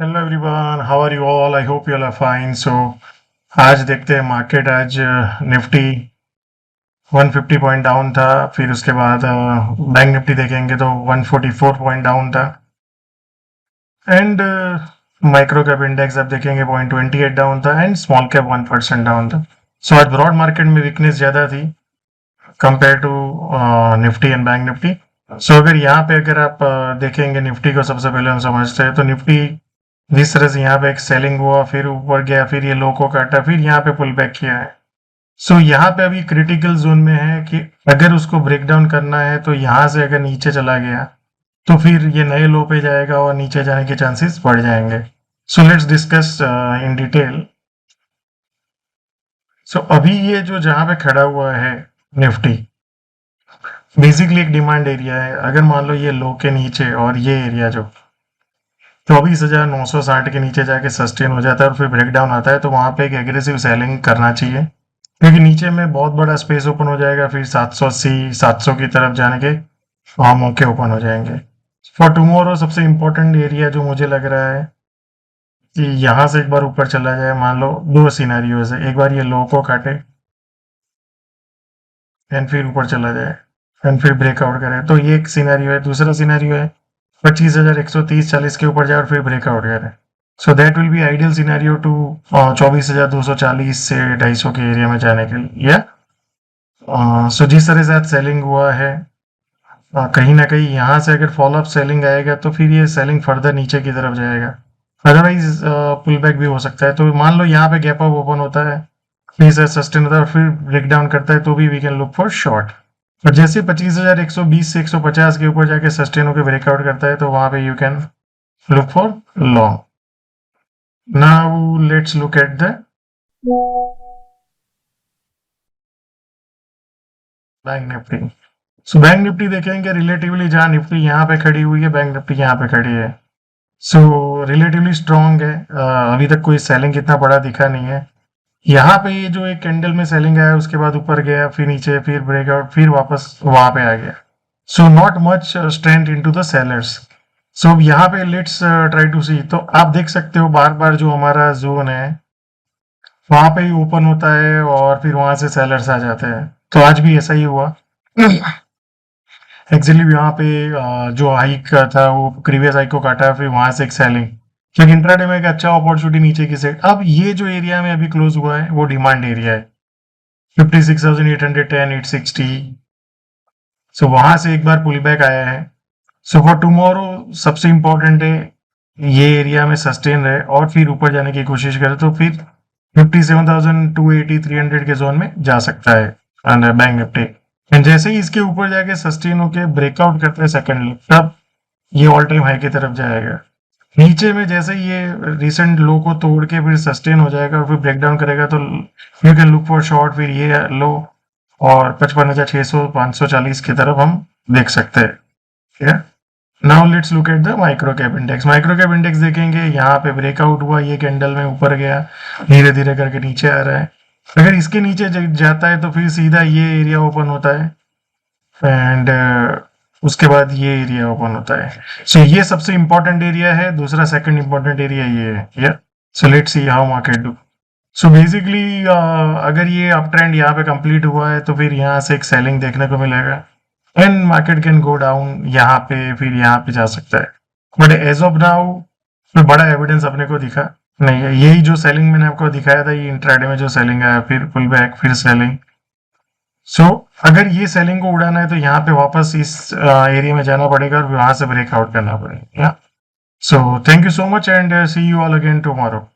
Hello everyone, how are you all? I hope you are fine. आज देखते हैं market. आज निफ्टी 150 पॉइंट डाउन था। फिर उसके बाद बैंक निफ्टी देखेंगे तो 144 पॉइंट डाउन था। एंड माइक्रो कैप इंडेक्स आप देखेंगे 0.28 डाउन था एंड स्मॉल कैप 1% डाउन था। सो आज ब्रॉड मार्केट में वीकनेस ज़्यादा थी compare to Nifty and bank Nifty. So अगर यहाँ पे अगर आप देखेंगे निफ्टी को, सबसे पहले हम समझते हैं तो निफ्टी जिस तरह से यहाँ पे एक सेलिंग हुआ, फिर ऊपर गया, फिर ये लो को काटा, फिर यहाँ पे पुल बैक किया है। सो यहाँ पे अभी क्रिटिकल जोन में है कि अगर उसको ब्रेक डाउन करना है तो यहाँ से अगर नीचे चला गया तो फिर ये नए लो पे जाएगा और नीचे जाने के चांसेस बढ़ जाएंगे। So let's discuss in detail. So अभी ये जो जहाँ पे खड़ा हुआ है निफ्टी, बेसिकली एक डिमांड एरिया है। अगर मान लो ये लो के नीचे और ये एरिया जो 24,960 के नीचे जाके सस्टेन हो जाता है और फिर ब्रेक डाउन आता है तो वहां पे एक एग्रेसिव सेलिंग करना चाहिए, क्योंकि नीचे में बहुत बड़ा स्पेस ओपन हो जाएगा। फिर 780 700 की तरफ जाने के वहां मौके ओपन हो जाएंगे। फॉर टुमारो सबसे इंपॉर्टेंट एरिया जो मुझे लग रहा है कि यहाँ से एक बार ऊपर चला जाए। मान लो दो सिनेरियोज है, एक बार ये लो को काटे एंड फिर ऊपर चला जाए एंड फिर ब्रेकआउट करे, तो ये एक सिनेरियो है। दूसरा सिनेरियो है 25,130-40 के ऊपर जाए और फिर ब्रेकआउट करे। So that will be ideal scenario to 24,240 से 250 के एरिया में जाने के लिए। सो जिस तरह से आज सेलिंग हुआ है, कहीं ना कहीं यहाँ से अगर फॉलो अप सेलिंग आएगा तो फिर ये सेलिंग फर्दर नीचे की तरफ जाएगा। अदरवाइज पुल बैक भी हो सकता है। तो मान लो यहाँ पे गैप अप ओपन होता है, फिर से सस्टेन होता है और फिर ब्रेक डाउन करता है, तो भी we can look for short. और जैसे 25,120 से 150 के ऊपर जाके सस्टेन होकर ब्रेकआउट करता है तो वहां पे you can look for long. Now let's look at the bank Nifty. So bank Nifty देखेंगे रिलेटिवली, जहां निफ्टी यहाँ पे खड़ी हुई है बैंक निफ्टी यहाँ पे खड़ी है। सो रिलेटिवली स्ट्रांग है। अभी तक कोई सेलिंग इतना बड़ा दिखा नहीं है। यहाँ पे ये जो एक कैंडल में सेलिंग आया उसके बाद ऊपर गया, फिर नीचे, फिर ब्रेकआउट, फिर वापस वहां पे आ गया। So not much strength into the sellers. So अब यहाँ पे लेट्स ट्राई टू सी। तो आप देख सकते हो बार बार जो हमारा जोन है वहां पे ही ओपन होता है और फिर वहां से सेलर्स आ जाते हैं। तो आज भी ऐसा ही हुआ। एक्चुअली यहाँ पे जो हाइक था वो प्रीवियस हाइक को काटा, फिर वहां से एक सेलिंग, क्योंकि इंट्राडे में एक अच्छा अपॉर्चुनिटी नीचे की साइड। अब ये जो एरिया में अभी क्लोज हुआ है वो डिमांड एरिया है, 56,810 860। सो वहां से एक बार पुल बैक आया है। सो फॉर टुमारो सबसे इंपॉर्टेंट है ये एरिया में सस्टेन रहे और फिर ऊपर जाने की कोशिश करे, तो फिर 57,280 300 के जोन में जा सकता है बैंक निफ्टी। एंड जैसे ही इसके ऊपर जाके सस्टेन होके ब्रेकआउट करते हैं सेकंड, तब ये ऑल टाइम हाई की तरफ जाएगा। नीचे में जैसे ही ये रिसेंट लो को तोड़ के फिर सस्टेन हो जाएगा और फिर ब्रेक डाउन करेगा तो you can look for short. फिर ये लो और 55,600 540 की तरफ हम देख सकते हैं। ठीक है। Now let's look at the micro cap index. Micro cap index देखेंगे, यहाँ पे ब्रेकआउट हुआ, ये कैंडल में ऊपर गया, धीरे धीरे करके नीचे आ रहा है। अगर इसके नीचे जाता है तो फिर सीधा ये एरिया ओपन होता है एंड उसके बाद ये एरिया ओपन होता है। सो ये सबसे इंपॉर्टेंट एरिया है। दूसरा सेकंड इंपॉर्टेंट एरिया ये है। या so let's see how market do. So basically अगर ये अप ट्रेंड यहाँ पे कंप्लीट हुआ है तो फिर यहाँ से एक सेलिंग देखने को मिलेगा and market can go down यहाँ पे, फिर यहाँ पे जा सकता है। बट एज ऑफ नाउ कोई बड़ा एविडेंस अपने को दिखा नहीं है। यही जो सेलिंग मैंने आपको दिखाया था, ये इंट्राडे में जो सेलिंग आया, फिर पुल बैक, फिर सेलिंग। सो अगर ये सेलिंग को उड़ाना है तो यहाँ पे वापस इस एरिया में जाना पड़ेगा और वहां से ब्रेकआउट करना पड़ेगा। So thank you so much and see you all again tomorrow.